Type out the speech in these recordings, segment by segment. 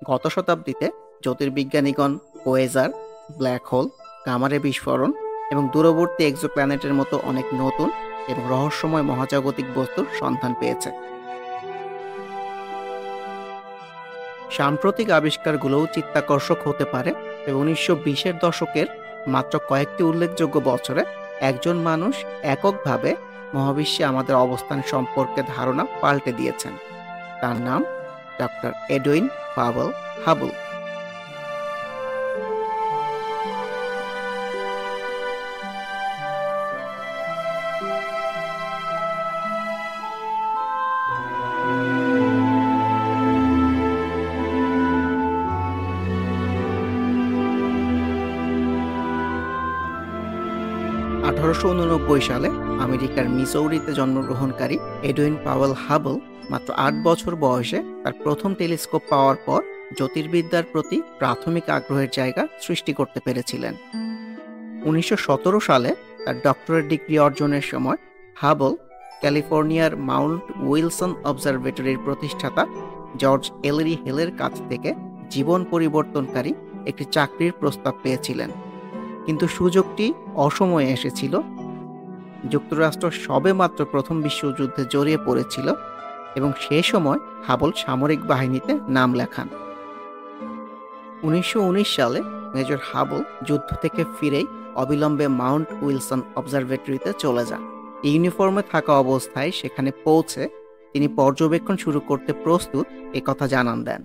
গত শতাব্দীতে জ্যোতির্বিজ্ঞানীগণ কোয়েজার, black hole, গামারে বিস্ফোরণ এবং দূরবর্তী এক্সোপ্ল্যানেটের মতো অনেক নতুন এবং রহস্যময় মহাজাগতিক বস্তুর সন্ধান পেয়েছে। সাম্প্রতিক আবিষ্কারগুলোও চিত্তাকর্ষক হতে পারে এবং 1920-এর দশকের মাত্র কয়েকটি উল্লেখযোগ্য বছরে একজন মানুষ এককভাবে মহাবিশ্বে আমাদের অবস্থান সম্পর্কে ধারণা পাল্টে দিয়েছেন। তার নাম ডক্টর এডউইন পাওয়েল হাবল। সালে আমেরিকার মিসৌরিতে জন্মগ্রহণকারী এডউইন পাওয়েল হাবল মাত্র 8 বছর বয়সে তার প্রথম টেলিস্কোপ পাওয়ার পর জ্যোতির্বিদ্যার প্রতি প্রাথমিক আগ্রহের জায়গা সৃষ্টি করতে পেরেছিলেন। 1917 সালে তার ডক্টরেট ডিগ্রি অর্জনের সময় হাবল ক্যালিফোর্নিয়ার মাউন্ট উইলসন অবজারভেটরির প্রতিষ্ঠাতা জর্জ এলরি হেলের কাছ থেকে জীবন পরিবর্তনকারী একটি চাকরির প্রস্তাব পেয়েছিলেন, কিন্তু সুযোগটি অসময়ে এসেছিল। যুক্তরাষ্ট্র সবেমাত্র প্রথম বিশ্বযুদ্ধে জড়িয়ে পড়েছিল এবং সে সময় হাবল সামরিক বাহিনীতে নাম লেখান। 1919 সালে মেজর হাবল যুদ্ধ থেকে ফিরেই অবিলম্বে মাউন্ট উইলসন অবজারভেটরিতে চলে যান। ইউনিফর্মে থাকা অবস্থায় সেখানে পৌঁছে তিনি পর্যবেক্ষণ শুরু করতে প্রস্তুত একথা জানান দেন।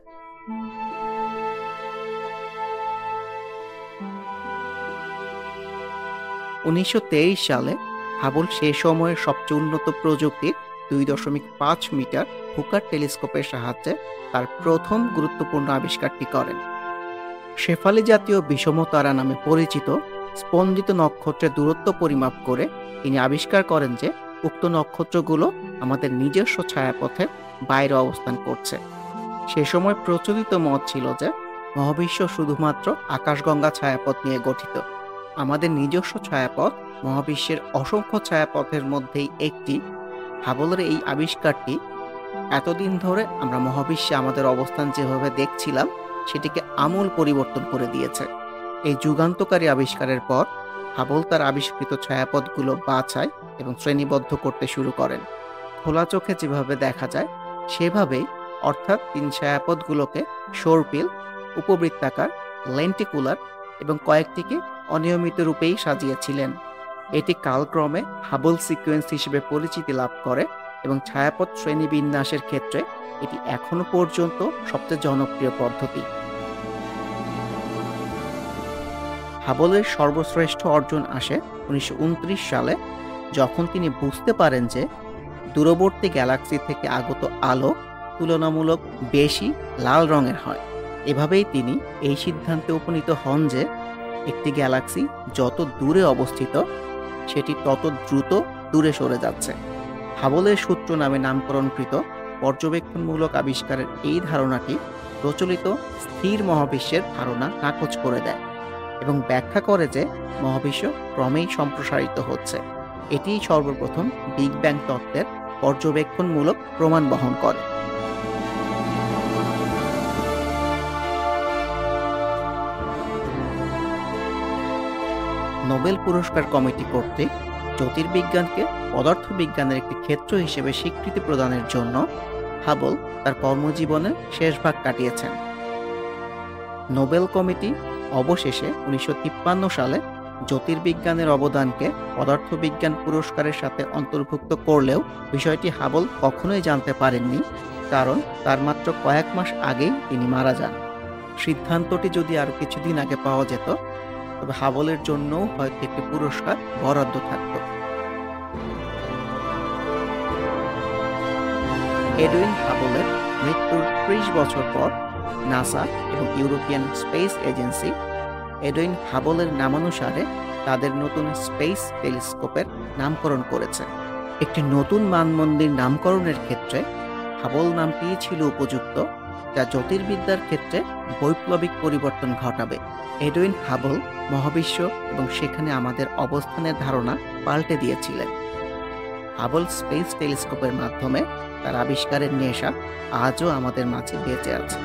সালে হাবল সে সময়ের সবচেয়ে উন্নত প্রযুক্তির 2.5 মিটার হুকার টেলিস্কোপের সাহায্যে তার প্রথম গুরুত্বপূর্ণ আবিষ্কারটি করেন। শেফালি জাতীয় বিষম তারা নামে পরিচিত স্পন্দিত নক্ষত্রের দূরত্ব পরিমাপ করে তিনি আবিষ্কার করেন যে উক্ত নক্ষত্রগুলো আমাদের নিজস্ব ছায়াপথের বাইরে অবস্থান করছে। সে সময় প্রচলিত মত ছিল যে মহাবিশ্ব শুধুমাত্র আকাশগঙ্গা ছায়াপথ নিয়ে গঠিত। আমাদের নিজস্ব ছায়াপথ মহাবিশ্বের অসংখ্য ছায়াপথের মধ্যেই একটি। হাবলের এই আবিষ্কারটি এতদিন ধরে আমরা মহাবিশ্বে আমাদের অবস্থান যেভাবে দেখছিলাম সেটিকে আমূল পরিবর্তন করে দিয়েছে। এই যুগান্তকারী আবিষ্কারের পর হাবল তার আবিষ্কৃত ছায়াপথগুলো বাছাই এবং শ্রেণীবদ্ধ করতে শুরু করেন। খোলা চোখে যেভাবে দেখা যায় সেভাবেই, অর্থাৎ তিনি ছায়াপথগুলোকে সর্পিল, উপবৃত্তাকার, লেন্টিকুলার এবং কয়েকটিকে অনিয়মিত রূপেই সাজিয়েছিলেন। এটি কালক্রমে হাবল সিকোয়েন্স হিসেবে পরিচিতি লাভ করে এবং ছায়াপথ শ্রেণীবিন্যাসের ক্ষেত্রে এটি এখনো পর্যন্ত সবচেয়ে জনপ্রিয় পদ্ধতি। হাবলের সর্বশ্রেষ্ঠ অর্জন আসে 1929 সালে, যখন তিনি বুঝতে পারেন যে দূরবর্তী গ্যালাক্সি থেকে আগত আলো তুলনামূলক বেশি লাল রঙের হয়। এভাবেই তিনি এই সিদ্ধান্তে উপনীত হন যে একটি গ্যালাক্সি যত দূরে অবস্থিত সেটি তত দ্রুত দূরে সরে যাচ্ছে। হাবলের সূত্র নামে নামকরণকৃত পর্যবেক্ষণমূলক আবিষ্কারের এই ধারণাটি প্রচলিত স্থির মহাবিশ্বের ধারণা নাকচ করে দেয় এবং ব্যাখ্যা করে যে মহাবিশ্ব ক্রমেই সম্প্রসারিত হচ্ছে। এটিই সর্বপ্রথম বিগ ব্যাং তত্ত্বের পর্যবেক্ষণমূলক প্রমাণ বহন করে। নোবেল পুরস্কার কমিটি কর্তৃক জ্যোতির্বিজ্ঞানকে পদার্থবিজ্ঞানের একটি ক্ষেত্র হিসেবে স্বীকৃতি প্রদানের জন্য হাবল তার কর্মজীবনের শেষ ভাগ কাটিয়েছেন। নোবেল কমিটি অবশেষে 1953 সালে জ্যোতির্বিজ্ঞানের অবদানকে পদার্থবিজ্ঞান পুরস্কারের সাথে অন্তর্ভুক্ত করলেও বিষয়টি হাবল কখনোই জানতে পারেননি, কারণ তার মাত্র কয়েক মাস আগেই তিনি মারা যান। সিদ্ধান্তটি যদি আরো কিছুদিন আগে পাওয়া যেত তবে হাবলের জন্য হয়তো একটি পুরস্কার বরাদ্দ থাকত। এডউইন হাবলের মৃত্যুর 30 বছর পর নাসা এবং ইউরোপিয়ান স্পেস এজেন্সি এডউইন হাবলের নামানুসারে তাদের নতুন স্পেস টেলিস্কোপের নামকরণ করেছে। একটি নতুন মানমন্দির নামকরণের ক্ষেত্রে হাবল নামটি ছিল উপযুক্ত, যা জ্যোতির্বিদ্যার ক্ষেত্রে বৈপ্লবিক পরিবর্তন ঘটাবে। এডউইন হাবল মহাবিশ্ব এবং সেখানে আমাদের অবস্থানের ধারণা পাল্টে দিয়েছিলেন। হাবল স্পেস টেলিস্কোপের মাধ্যমে তার আবিষ্কারের নেশা আজও আমাদের মাঝে বেঁচে আছে।